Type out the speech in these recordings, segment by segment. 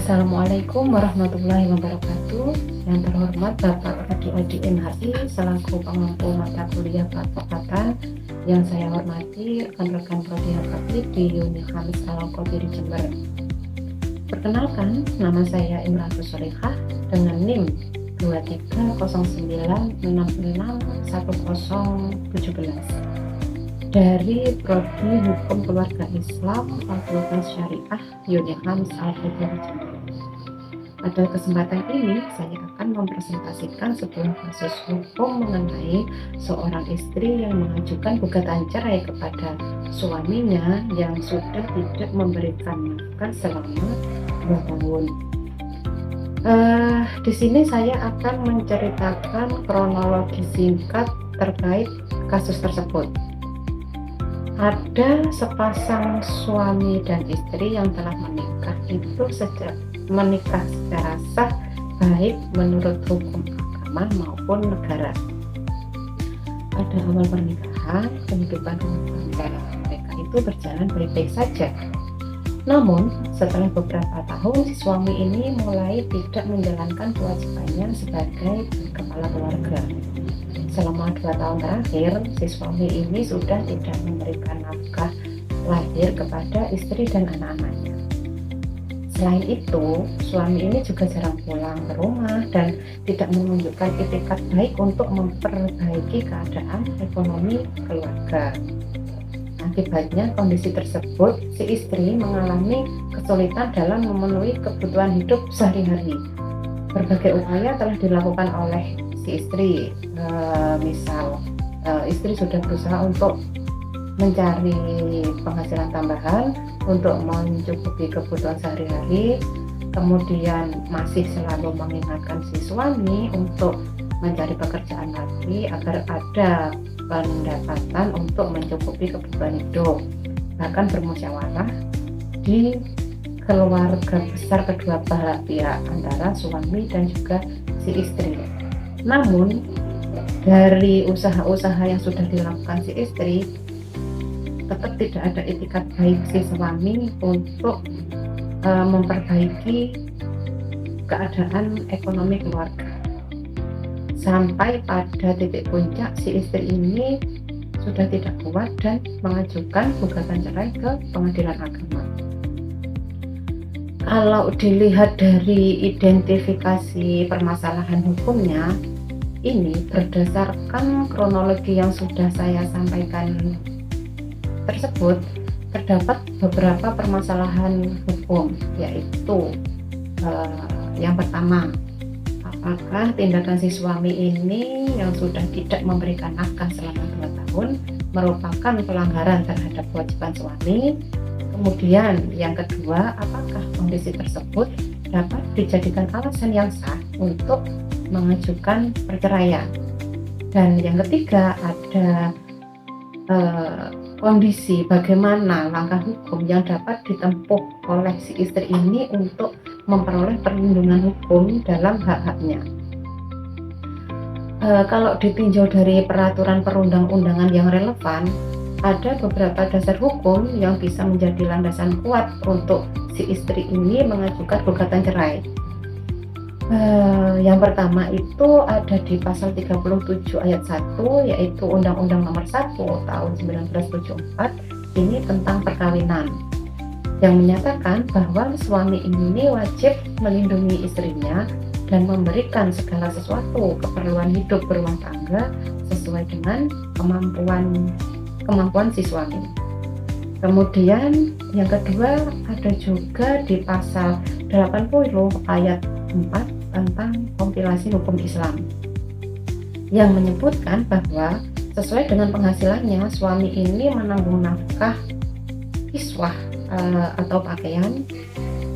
Assalamualaikum warahmatullahi wabarakatuh. Yang terhormat Bapak Adi MHI selaku pemangku mata kuliah keadvokatan, yang saya hormati rekan-rekan prodi Hakati di Unit Hamis Al-Qadiri di Jember. Perkenalkan, nama saya Imratus Solihah dengan NIM 2309661017 dari Prodi Hukum Keluarga Islam Fakultas Syariah Unit Hamis Al-Qadiri Jember. Pada kesempatan ini saya akan mempresentasikan sebuah kasus hukum mengenai seorang istri yang mengajukan gugatan cerai kepada suaminya yang sudah tidak memberikan nafkah selama 2 tahun. Di sini saya akan menceritakan kronologi singkat terkait kasus tersebut. Ada sepasang suami dan istri yang telah menikah itu menikah secara sah baik menurut hukum agama maupun negara. Pada awal pernikahan, kehidupan rumah tangga mereka itu berjalan baik-baik saja. Namun, setelah beberapa tahun, si suami ini mulai tidak menjalankan kewajibannya sebagai kepala keluarga. Selama 2 tahun terakhir, si suami ini sudah tidak memberikan nafkah lahir kepada istri dan anak-anaknya. Selain itu, suami ini juga jarang pulang ke rumah dan tidak menunjukkan itikat baik untuk memperbaiki keadaan ekonomi keluarga. Akibatnya kondisi tersebut, si istri mengalami kesulitan dalam memenuhi kebutuhan hidup sehari-hari. Berbagai upaya telah dilakukan oleh si istri, misal istri sudah berusaha untuk mencari penghasilan tambahan untuk mencukupi kebutuhan sehari-hari, kemudian masih selalu mengingatkan si suami untuk mencari pekerjaan lagi agar ada pendapatan untuk mencukupi kebutuhan hidup, bahkan bermusyawarah di keluarga besar kedua belah pihak antara suami dan juga si istri. Namun dari usaha-usaha yang sudah dilakukan si istri, tetap tidak ada itikat baik si suami untuk memperbaiki keadaan ekonomi keluarga. Sampai pada titik puncak, si istri ini sudah tidak kuat dan mengajukan gugatan cerai ke pengadilan agama. Kalau dilihat dari identifikasi permasalahan hukumnya, ini berdasarkan kronologi yang sudah saya sampaikan tersebut, terdapat beberapa permasalahan hukum, yaitu yang pertama, apakah tindakan si suami ini yang sudah tidak memberikan nafkah selama 2 tahun merupakan pelanggaran terhadap kewajiban suami. Kemudian yang kedua, apakah kondisi tersebut dapat dijadikan alasan yang sah untuk mengajukan perceraian. Dan yang ketiga, ada kondisi bagaimana langkah hukum yang dapat ditempuh oleh si istri ini untuk memperoleh perlindungan hukum dalam hak-haknya. Kalau ditinjau dari peraturan perundang-undangan yang relevan, ada beberapa dasar hukum yang bisa menjadi landasan kuat untuk si istri ini mengajukan gugatan cerai. Yang pertama itu ada di pasal 37 ayat 1, yaitu Undang-Undang Nomor 1 tahun 1974 ini tentang perkawinan, yang menyatakan bahwa suami ini wajib melindungi istrinya dan memberikan segala sesuatu keperluan hidup berumah tangga sesuai dengan kemampuan si suami. Kemudian yang kedua ada juga di pasal 80 ayat 4 tentang kompilasi hukum Islam, yang menyebutkan bahwa sesuai dengan penghasilannya, suami ini menanggung nafkah kiswah atau pakaian,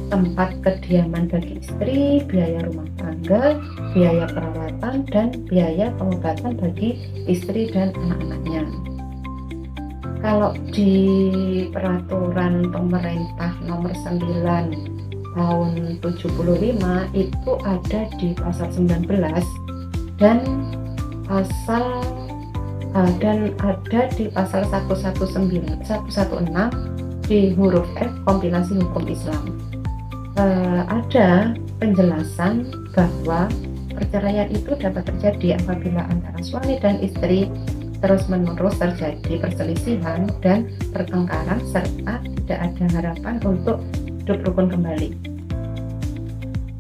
tempat kediaman bagi istri, biaya rumah tangga, biaya perawatan, dan biaya pengobatan bagi istri dan anak-anaknya. Kalau di peraturan pemerintah nomor 9 tahun 75 itu ada di pasal 19 dan ada di pasal 116 di huruf F kompilasi hukum Islam. ada penjelasan bahwa perceraian itu dapat terjadi apabila antara suami dan istri terus-menerus terjadi perselisihan dan pertengkaran serta tidak ada harapan untuk hidup rukun kembali.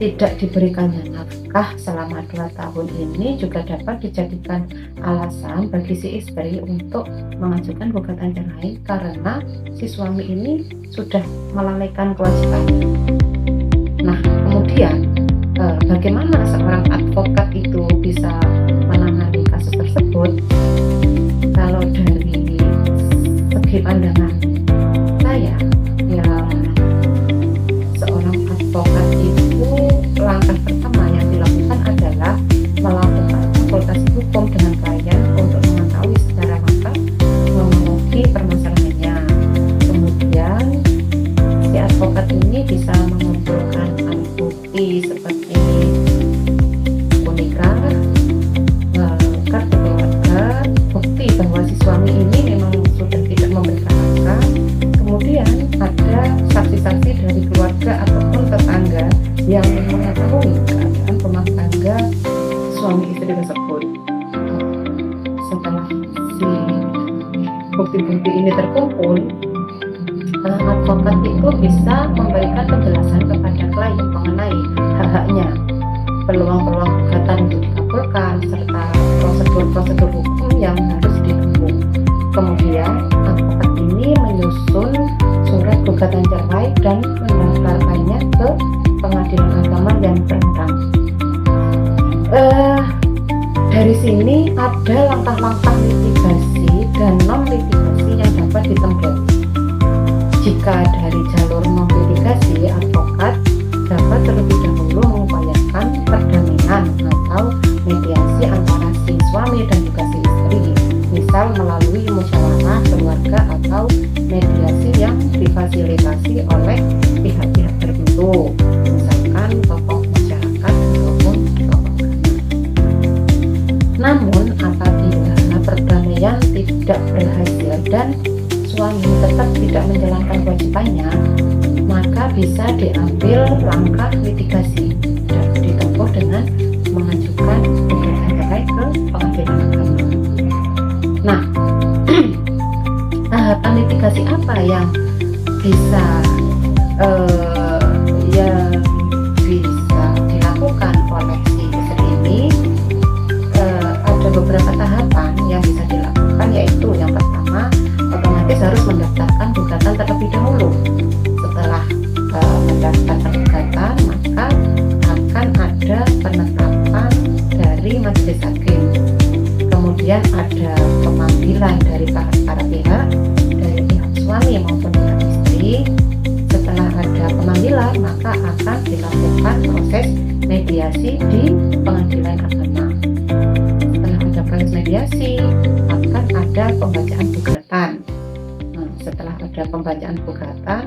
Tidak diberikannya nafkah selama 2 tahun ini juga dapat dijadikan alasan bagi si istri untuk mengajukan gugatan cerai karena si suami ini sudah melalaikan kewajibannya. Nah, kemudian bagaimana seorang advokat itu bisa menangani kasus tersebut? Kalau dari segi pandangan saya, ya seorang advokat itu langkah pertama yang dilakukan adalah melakukan konsultasi hukum dengan klien untuk mengetahui secara matang kronologi permasalahannya. Kemudian si advokat ini bisa mengumpulkan alat bukti seperti nikah, kartu keluarga, bukti bahwa si suami ini memang sudah tidak memberikan nafkah. Kemudian ada saksi-saksi dari keluarga ataupun tetangga yang mengetahui keadaan rumah tangga suami istri tersebut. Setelah si bukti-bukti ini terkumpul, advokat itu bisa memberikan penjelasan kepada klien mengenai hak-haknya, peluang-peluang gugatan untuk dikabulkan, serta prosedur-prosedur hukum yang harus ditempuh. Kemudian advokat ini menyusun surat gugatan cerai dan mendaftarkannya ke pengadilan agama yang berwenang. Dari sini ada langkah-langkah litigasi dan non-litigasi yang dapat ditempuh. Jika dari jalur non-litigasi, advokat dapat terlebih dahulu mengupayakan perdamaian atau mediasi antara si suami dan juga si istri, misal melalui musyawarah keluarga atau mediasi yang difasilitasi oleh pihak-pihak tertentu, misalkan tokoh masyarakat ataupun tokoh agama. Namun apabila perdamaian tidak berhasil dan suami tetap tidak menjalankan kewajibannya, maka bisa diambil langkah litigasi dan ditempuh dengan mengajukan gugatan cerai ke pengadilan agama. Nah, tahapan litigasi apa yang bisa bisa dilakukan oleh si istri ini? Ada beberapa tahapan yang bisa dilakukan, yaitu yang pertama, otomatis harus mendaftarkan gugatan terlebih dahulu. Setelah mendaftarkan gugatan, maka akan ada penetapan dari majelis hakim. Kemudian ada pemanggilan dari para pihak, dari pihak suami maupun pihak istri. Setelah ada pemanggilan, maka akan dilakukan proses mediasi di pengadilan agama. Setelah ada proses mediasi, akan ada pembacaan gugatan. Setelah ada pembacaan gugatan,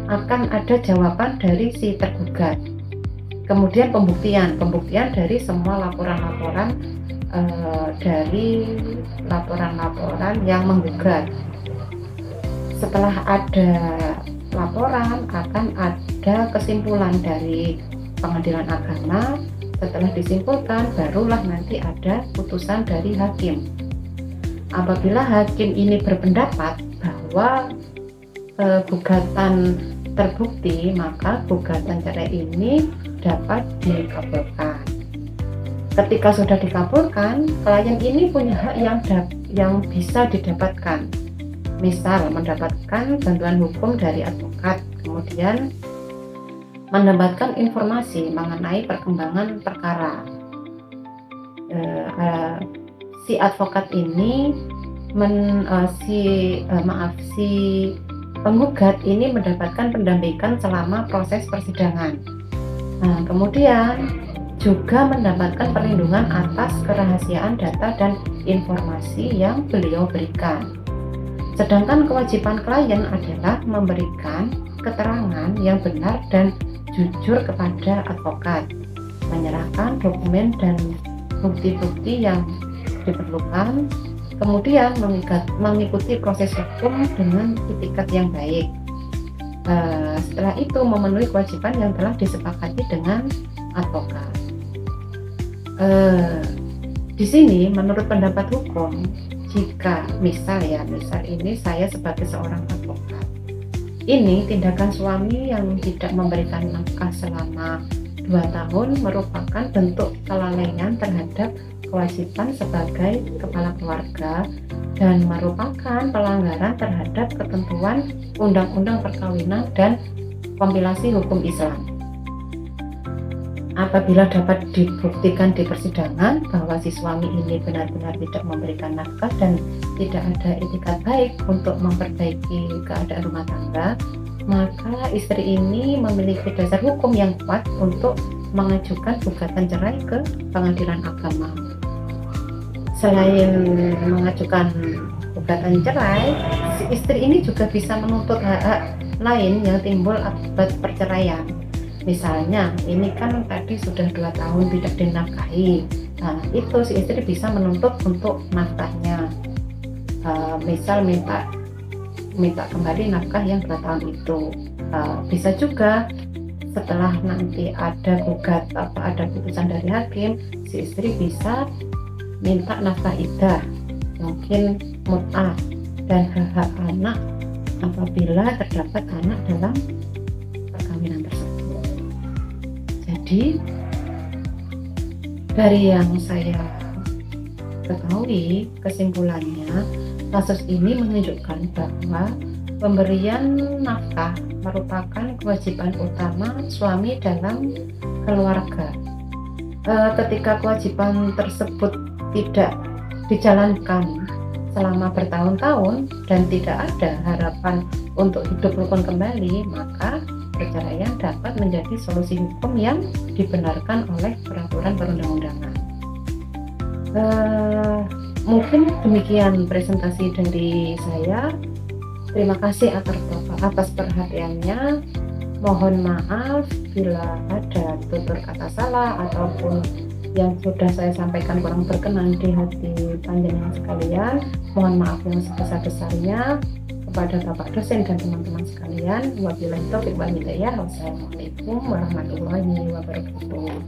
akan ada jawaban dari si tergugat. Kemudian pembuktian dari semua laporan-laporan dari laporan-laporan yang menggugat. Setelah ada laporan, akan ada kesimpulan dari pengadilan agama. Setelah disimpulkan, barulah nanti ada putusan dari hakim. Apabila hakim ini berpendapat bahwa gugatan terbukti, maka gugatan cerai ini dapat dikabulkan. Ketika sudah dikabulkan, klien ini punya hak yang bisa didapatkan. Misal mendapatkan bantuan hukum dari advokat, kemudian mendapatkan informasi mengenai perkembangan perkara. Si advokat ini si penggugat ini mendapatkan pendampingan selama proses persidangan. Kemudian juga mendapatkan perlindungan atas kerahasiaan data dan informasi yang beliau berikan. Sedangkan kewajiban klien adalah memberikan keterangan yang benar dan jujur kepada advokat, menyerahkan dokumen dan bukti-bukti yang diperlukan, kemudian mengikuti proses hukum dengan etikat yang baik. Setelah itu memenuhi kewajiban yang telah disepakati dengan advokat. Di sini menurut pendapat hukum, jika misal ini saya sebagai seorang advokat, ini tindakan suami yang tidak memberikan nafkah selama 2 tahun merupakan bentuk kelalaian terhadap kewajiban sebagai kepala keluarga dan merupakan pelanggaran terhadap ketentuan Undang-Undang Perkawinan dan kompilasi hukum Islam. Apabila dapat dibuktikan di persidangan bahwa si suami ini benar-benar tidak memberikan nafkah dan tidak ada itikat baik untuk memperbaiki keadaan rumah tangga, maka istri ini memiliki dasar hukum yang kuat untuk mengajukan gugatan cerai ke pengadilan agama. Selain mengajukan gugatan cerai, si istri ini juga bisa menuntut hak-hak lain yang timbul akibat perceraian. Misalnya, ini kan tadi sudah 2 tahun tidak dinafkahi. Nah, itu si istri bisa menuntut untuk nafkahnya. Misal minta kembali nafkah yang 2 tahun itu. Bisa juga setelah nanti ada putusan dari hakim, si istri bisa minta nafkah iddah, mungkin mut'ah, dan hak-hak anak apabila terdapat anak dalam perkawinan tersebut. Jadi dari yang saya ketahui, kesimpulannya kasus ini menunjukkan bahwa pemberian nafkah merupakan kewajiban utama suami dalam keluarga. Ketika kewajiban tersebut tidak dijalankan selama bertahun-tahun dan tidak ada harapan untuk hidup rukun kembali, maka perceraian dapat menjadi solusi hukum yang dibenarkan oleh peraturan perundang-undangan. Mungkin demikian presentasi dari saya. Terima kasih atas perhatiannya. Mohon maaf bila ada tutur kata salah ataupun yang sudah saya sampaikan kurang berkenan di hati panjenengan sekalian. Mohon maaf yang sebesar-besarnya kepada Bapak dosen dan teman-teman sekalian. Wabillahi taufiq wal hidayah. Wassalamualaikum warahmatullahi wabarakatuh.